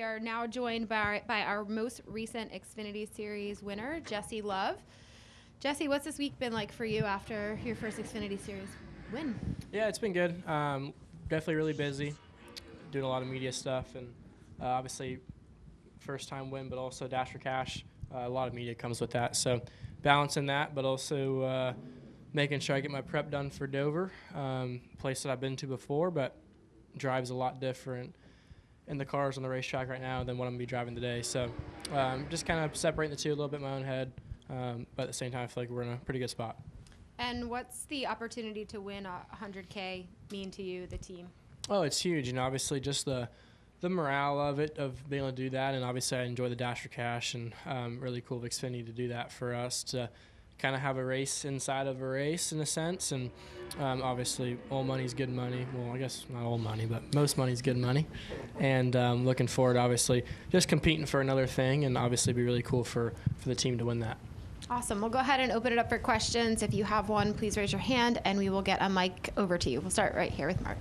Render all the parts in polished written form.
are now joined by our most recent Xfinity Series winner, Jesse Love. Jesse, what's this week been like for you after your first Xfinity Series win? Yeah, it's been good. Definitely really busy, doing a lot of media stuff, and obviously first time win, but also Dash for Cash. A lot of media comes with that, so balancing that, but also making sure I get my prep done for Dover, place that I've been to before, but drives a lot different in the cars on the racetrack right now than what I'm going to be driving today. So just kind of separating the two a little bit in my own head, but at the same time I feel like we're in a pretty good spot. And what's the opportunity to win a 100K mean to you, the team? Oh, it's huge. Obviously just the morale of it, of being able to do that, and obviously I enjoy the Dash for Cash, and really cool of Xfinity to do that for us, to kind of have a race inside of a race in a sense. And obviously all money's good money. Well, I guess not all money, but most money's good money. And looking forward, obviously, just competing for another thing, and obviously be really cool for the team to win that. Awesome. We'll go ahead and open it up for questions. If you have one, please raise your hand, and we will get a mic over to you. We'll start right here with Mark.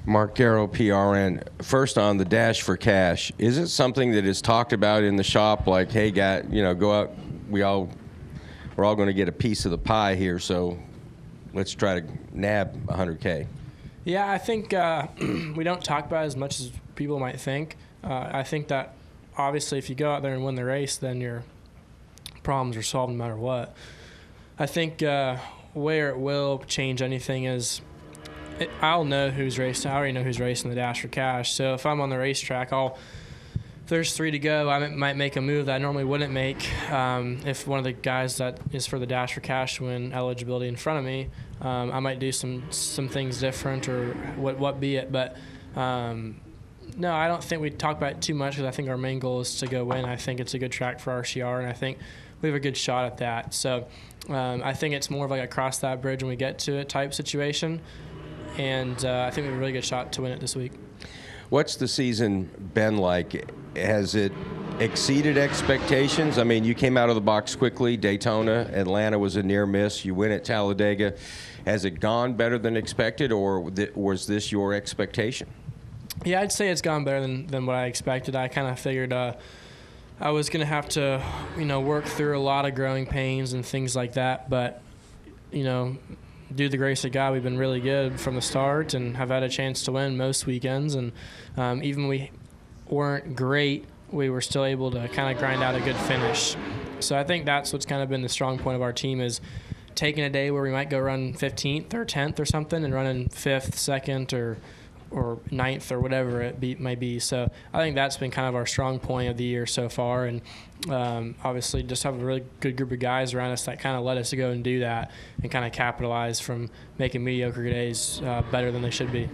Mark Garrow, PRN. First on the Dash for Cash, is it something that is talked about in the shop, like, hey, guy, go out, we're all going to get a piece of the pie here, so let's try to nab 100K? Yeah, I think we don't talk about it as much as people might think. I think that obviously if you go out there and win the race, then your problems are solved no matter what. I think where it will change anything is I'll know who's racing. I already know who's racing the Dash for Cash. So if I'm on the racetrack, if there's 3 to go, I might make a move that I normally wouldn't make if one of the guys that is for the Dash for Cash win eligibility in front of me. I might do some things different or what be it. But no, I don't think we talk about it too much, because I think our main goal is to go win. I think it's a good track for RCR, and I think we have a good shot at that. So I think it's more of like a cross that bridge when we get to it type situation. And I think we have a really good shot to win it this week. What's the season been like? Has it exceeded expectations? I mean, you came out of the box quickly. Daytona, Atlanta was a near miss. You win at Talladega. Has it gone better than expected, or was this your expectation? Yeah, I'd say it's gone better than what I expected. I kind of figured I was going to have to, work through a lot of growing pains and things like that. But, due to the grace of God, we've been really good from the start and have had a chance to win most weekends. And even we weren't great, we were still able to kind of grind out a good finish. So I think that's what's kind of been the strong point of our team, is taking a day where we might go run 15th or 10th or something and running 5th, 2nd, or 9th or whatever it might be. So I think that's been kind of our strong point of the year so far. And obviously just have a really good group of guys around us that kind of let us go and do that and kind of capitalize from making mediocre days better than they should be.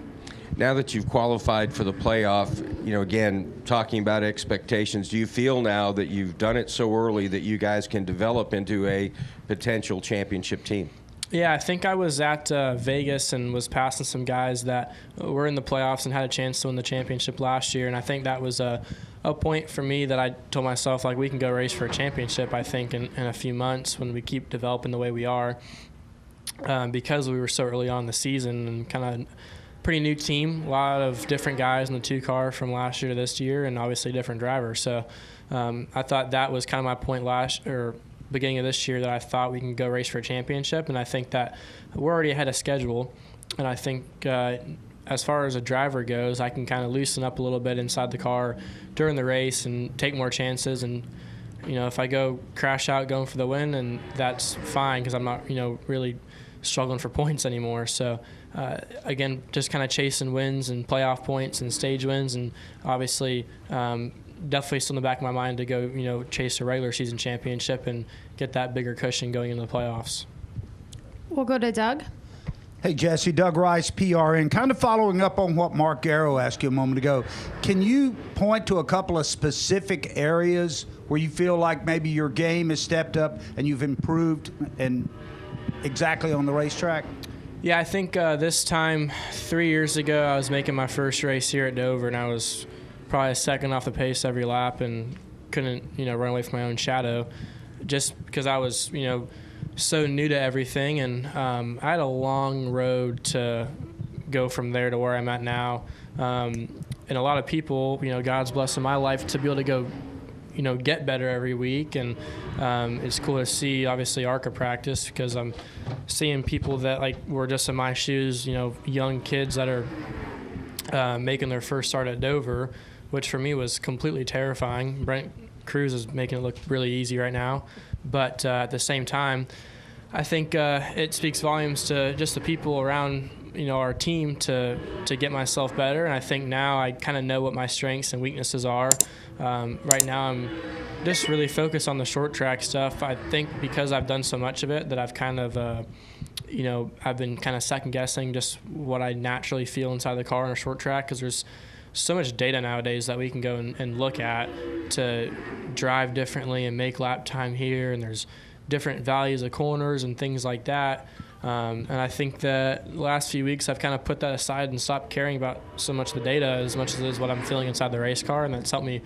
Now that you've qualified for the playoff, again, talking about expectations, do you feel now that you've done it so early that you guys can develop into a potential championship team? Yeah, I think I was at Vegas and was passing some guys that were in the playoffs and had a chance to win the championship last year. And I think that was a point for me that I told myself, like, we can go race for a championship, I think, in a few months when we keep developing the way we are, because we were so early on in the season and kind of pretty new team, a lot of different guys in the 2-car from last year to this year, and obviously different drivers. So I thought that was kind of my point beginning of this year, that I thought we can go race for a championship. And I think that we're already ahead of schedule. And I think as far as a driver goes, I can kind of loosen up a little bit inside the car during the race and take more chances. And, if I go crash out going for the win, and that's fine, because I'm not, really struggling for points anymore. So, again, just kind of chasing wins and playoff points and stage wins. And obviously, definitely still in the back of my mind to go, chase a regular season championship and get that bigger cushion going into the playoffs. We'll go to Doug. Hey, Jesse, Doug Rice, PRN. Kind of following up on what Mark Garrow asked you a moment ago, can you point to a couple of specific areas where you feel like maybe your game has stepped up and you've improved and exactly on the racetrack? Yeah, I think this time 3 years ago, I was making my first race here at Dover, and I was probably a second off the pace every lap and couldn't, run away from my own shadow, just because I was, so new to everything. And I had a long road to go from there to where I'm at now. and a lot of people, God's blessing my life to be able to go, get better every week. And it's cool to see, obviously, ARCA practice, because I'm seeing people that were just in my shoes, young kids that are making their first start at Dover, which for me was completely terrifying. Brent Cruz is making it look really easy right now. But at the same time, I think it speaks volumes to just the people around, our team to get myself better. And I think now I kind of know what my strengths and weaknesses are. Right now I'm just really focused on the short track stuff. I think because I've done so much of it that I've kind of, I've been kind of second guessing just what I naturally feel inside the car on a short track, because there's so much data nowadays that we can go and look at to drive differently and make lap time here, and there's different values of corners and things like that. And I think that the last few weeks I've kind of put that aside and stopped caring about so much the data as much as it is what I'm feeling inside the race car, and that's helped me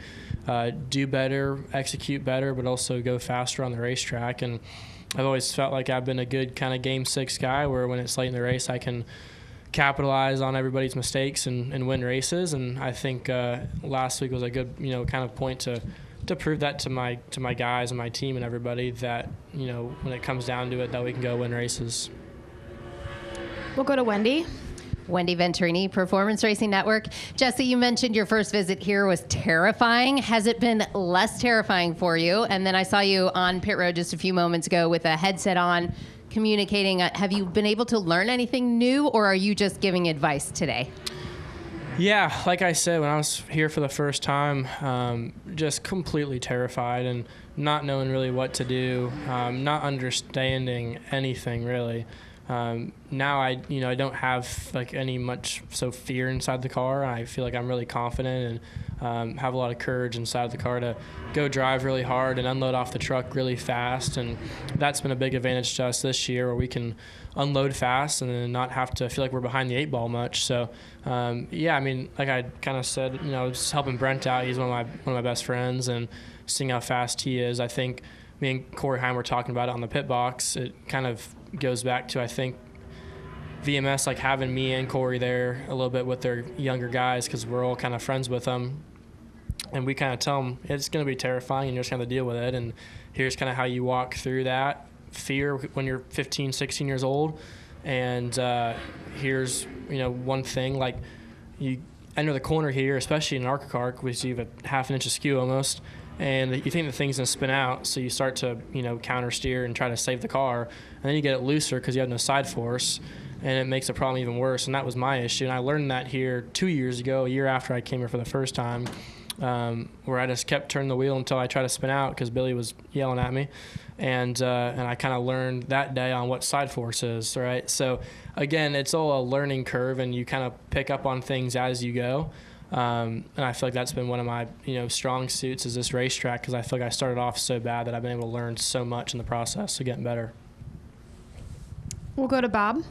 do better, execute better, but also go faster on the racetrack. And I've always felt like I've been a good kind of Game 6 guy, where when it's late in the race I can capitalize on everybody's mistakes and win races. And I think last week was a good kind of point to prove that to my guys and my team and everybody, that when it comes down to it, that we can go win races. We'll go to Wendy. Wendy Venturini, Performance Racing Network. Jesse, you mentioned your first visit here was terrifying. Has it been less terrifying for you? And then I saw you on pit road just a few moments ago with a headset on, communicating. Have you been able to learn anything new, or are you just giving advice today? Yeah, like I said, when I was here for the first time, just completely terrified and not knowing really what to do, not understanding anything really. Now I don't have any much fear inside the car. I feel like I'm really confident and have a lot of courage inside the car to go drive really hard and unload off the truck really fast. And that's been a big advantage to us this year, where we can unload fast and then not have to feel like we're behind the 8-ball much. So yeah, I mean, like I kind of said, just helping Brent out. He's one of my best friends, and seeing how fast he is. I think me and Corey Heim were talking about it on the pit box. It kind of goes back to, I think, VMS having me and Corey there a little bit with their younger guys, because we're all kind of friends with them, and we kind of tell them it's going to be terrifying and you're just going to deal with it, and here's kind of how you walk through that fear when you're 15, 16 years old. And here's one thing, you enter the corner here, especially in an ARCA car, because you have a half an inch of skew almost, and you think the thing's going to spin out, so you start to counter steer and try to save the car, and then you get it looser because you have no side force, and it makes the problem even worse. And that was my issue, and I learned that here 2 years ago, a year after I came here for the first time, where I just kept turning the wheel until I tried to spin out because Billy was yelling at me, and I kind of learned that day on what side force is, right? So again, it's all a learning curve, and you kind of pick up on things as you go. And I feel like that's been one of my strong suits, is this racetrack, because I feel like I started off so bad that I've been able to learn so much in the process of getting better. We'll go to Bob.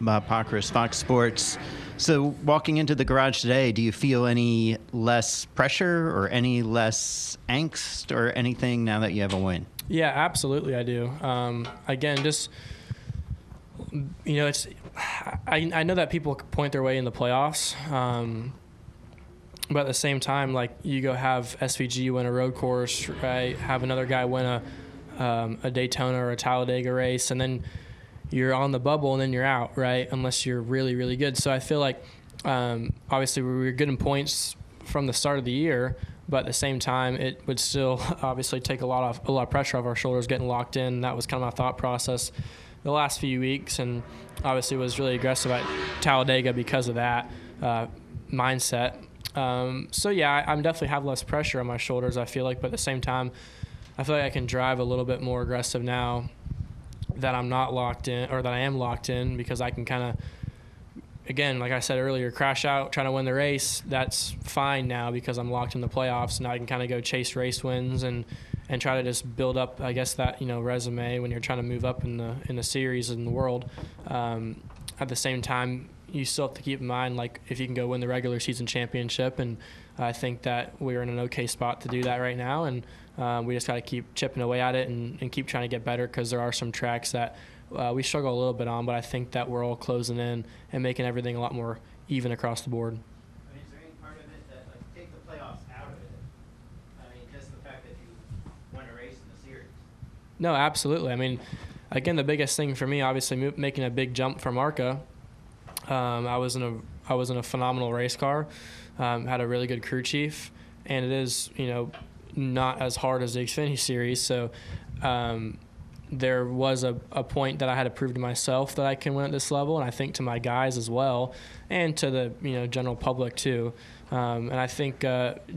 Bob Pockris, Fox Sports. So walking into the garage today, do you feel any less pressure or any less angst or anything now that you have a win? Yeah, absolutely I do. Again, just, it's, I know that people point their way in the playoffs, but at the same time, you go have SVG win a road course, right? Have another guy win a Daytona or a Talladega race, and then you're on the bubble and then you're out, right? Unless you're really, really good. So I feel like obviously we were good in points from the start of the year, but at the same time, it would still obviously take a lot of pressure off our shoulders getting locked in. That was kind of my thought process the last few weeks, and obviously was really aggressive at Talladega because of that mindset. So yeah, I'm definitely have less pressure on my shoulders, I feel like, but at the same time, I feel like I can drive a little bit more aggressive now that I'm not locked in, or that I am locked in, because I can kind of, again, like I said earlier, crash out trying to win the race. That's fine now because I'm locked in the playoffs. Now I can kind of go chase race wins and try to just build up, I guess, that resume when you're trying to move up in the series in the world. At the same time, you still have to keep in mind, if you can go win the regular season championship, and I think that we're in an okay spot to do that right now, and we just got to keep chipping away at it and keep trying to get better, because there are some tracks that we struggle a little bit on, but I think that we're all closing in and making everything a lot more even across the board. Is there No, absolutely. I mean, again, the biggest thing for me, obviously, making a big jump from ARCA. I was in a phenomenal race car, had a really good crew chief, and it is, not as hard as the Xfinity Series. So there was a point that I had to prove to myself that I can win at this level, and I think to my guys as well, and to the general public too. And I think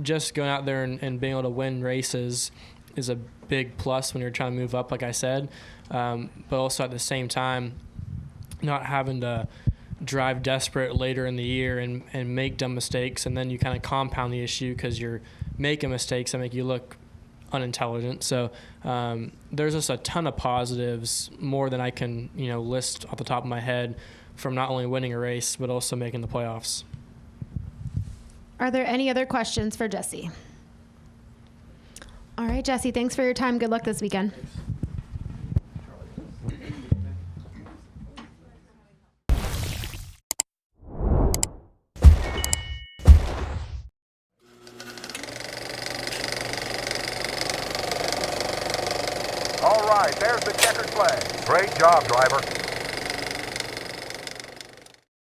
just going out there and being able to win races is a big plus when you're trying to move up, like I said. But also at the same time, not having to drive desperate later in the year and make dumb mistakes, and then you kind of compound the issue because you're making mistakes that make you look unintelligent. So there's just a ton of positives, more than I can list off the top of my head, from not only winning a race but also making the playoffs. Are there any other questions for Jesse? All right, Jesse, thanks for your time. Good luck this weekend. All right, there's the checkered flag. Great job, driver.